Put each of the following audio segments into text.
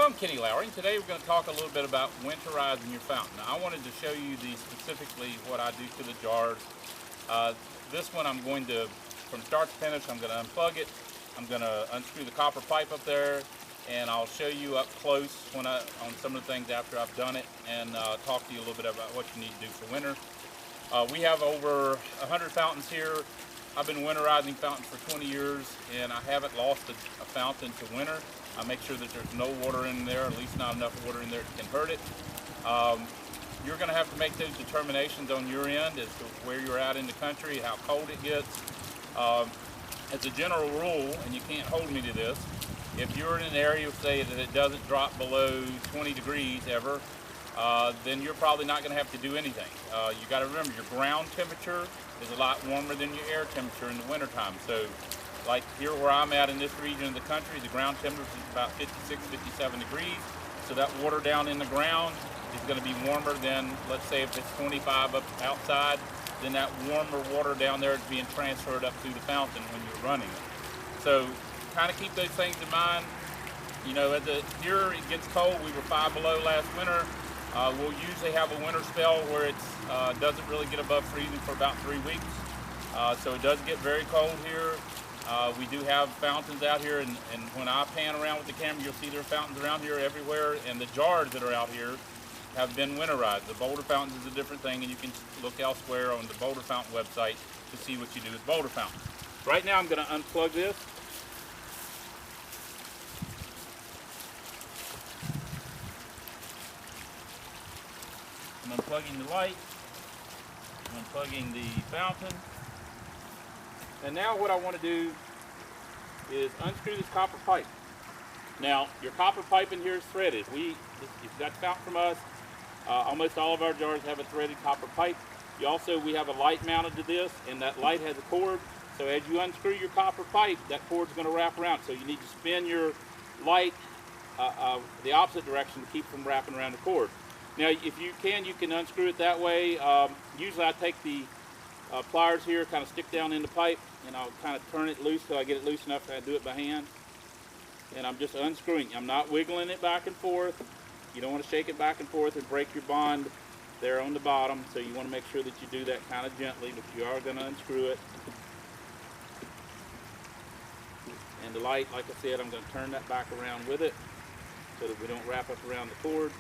I'm Kenny Lowry, and today we're going to talk a little bit about winterizing your fountain. Now, I wanted to show you specifically what I do to the jars. This one I'm going to, from start to finish, I'm going to unplug it. I'm going to unscrew the copper pipe up there, and I'll show you up close on some of the things after I've done it, and talk to you a little bit about what you need to do for winter. We have over 100 fountains here. I've been winterizing fountains for 20 years, and I haven't lost a fountain to winter. I make sure that there's no water in there, at least not enough water in there that can hurt it. You're going to have to make those determinations on your end as to where you're at in the country, how cold it gets. As a general rule, and you can't hold me to this, if you're in an area, say, that it doesn't drop below 20 degrees ever, then you're probably not going to have to do anything. You got to remember, your ground temperature is a lot warmer than your air temperature in the wintertime. So, like here where I'm at in this region of the country, the ground temperature is about 56, 57 degrees. So that water down in the ground is going to be warmer than, let's say, if it's 25 up outside, then that warmer water down there is being transferred up through the fountain when you're running it. So kind of keep those things in mind. You know, here it gets cold. We were 5 below last winter. We'll usually have a winter spell where it doesn't really get above freezing for about 3 weeks. So it does get very cold here. We do have fountains out here, and when I pan around with the camera, you'll see there are fountains around here everywhere, and the jars that are out here have been winterized. The Boulder fountains is a different thing, and you can look elsewhere on the Boulder fountain website to see what you do with Boulder fountains. Right now I'm going to unplug this. I'm unplugging the light, I'm unplugging the fountain, and now what I want to do is unscrew this copper pipe. Now, your copper pipe in here is threaded. If you got the fountain from us, almost all of our jars have a threaded copper pipe. We have a light mounted to this, and that light has a cord. So as you unscrew your copper pipe, that cord's going to wrap around. So you need to spin your light the opposite direction to keep from wrapping around the cord. Now, if you can unscrew it that way. Usually I take the pliers here, kind of stick down in the pipe, and I'll kind of turn it loose till I get it loose enough to do it by hand. And I'm just unscrewing. I'm not wiggling it back and forth. You don't want to shake it back and forth and break your bond there on the bottom, so you want to make sure that you do that kind of gently, but you are going to unscrew it. And the light, like I said, I'm going to turn that back around with it so that we don't wrap up around the cord.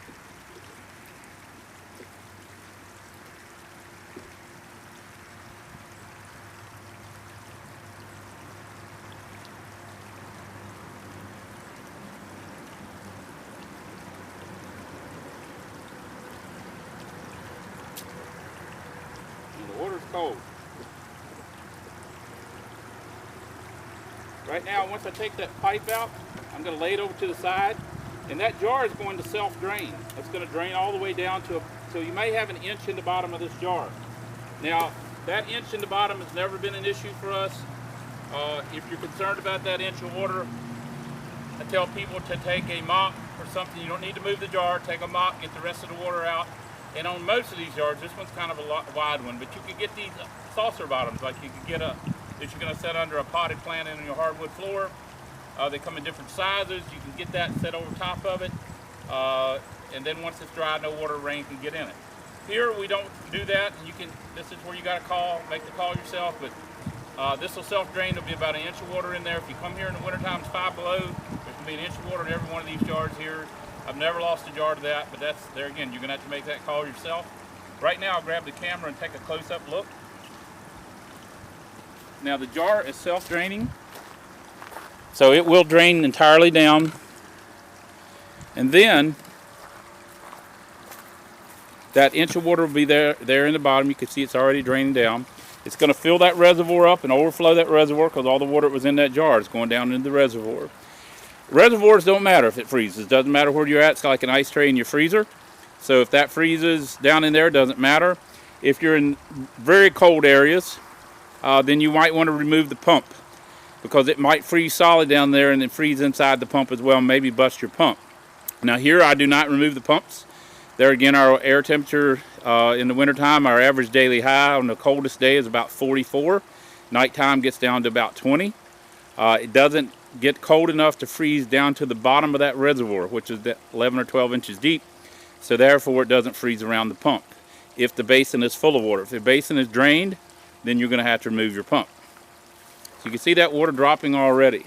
The water's cold. Right now, once I take that pipe out, I'm going to lay it over to the side, and that jar is going to self-drain. It's going to drain all the way down so you may have an inch in the bottom of this jar. Now, that inch in the bottom has never been an issue for us. If you're concerned about that inch of water, I tell people to take a mop or something. You don't need to move the jar. Take a mop, get the rest of the water out. And on most of these jars, this one's kind of a wide one, but you can get these saucer bottoms, like you can get that you're going to set under a potted plant in your hardwood floor. They come in different sizes. You can get that set over top of it, and then once it's dry, no water or rain can get in it. Here we don't do that. This is where you got to make the call yourself. But this will self-drain. There'll be about an inch of water in there. If you come here in the wintertime, it's 5 below. There's going to be an inch of water in every one of these jars here. I've never lost a jar to that, but there again, you're going to have to make that call yourself. Right now, I'll grab the camera and take a close-up look. Now, the jar is self-draining, so it will drain entirely down. And then, that inch of water will be there in the bottom. You can see it's already draining down. It's going to fill that reservoir up and overflow that reservoir because all the water that was in that jar is going down into the reservoir. Reservoirs don't matter if it freezes. It doesn't matter where you're at. It's like an ice tray in your freezer. So if that freezes down in there, it doesn't matter. If you're in very cold areas, then you might want to remove the pump because it might freeze solid down there and then freeze inside the pump as well and maybe bust your pump. Now here I do not remove the pumps. There again, our air temperature in the wintertime, our average daily high on the coldest day is about 44. Nighttime gets down to about 20. It doesn't get cold enough to freeze down to the bottom of that reservoir, which is 11 or 12 inches deep, so therefore it doesn't freeze around the pump. If the basin is full of water, if the basin is drained, then you're going to have to remove your pump. So you can see that water dropping already.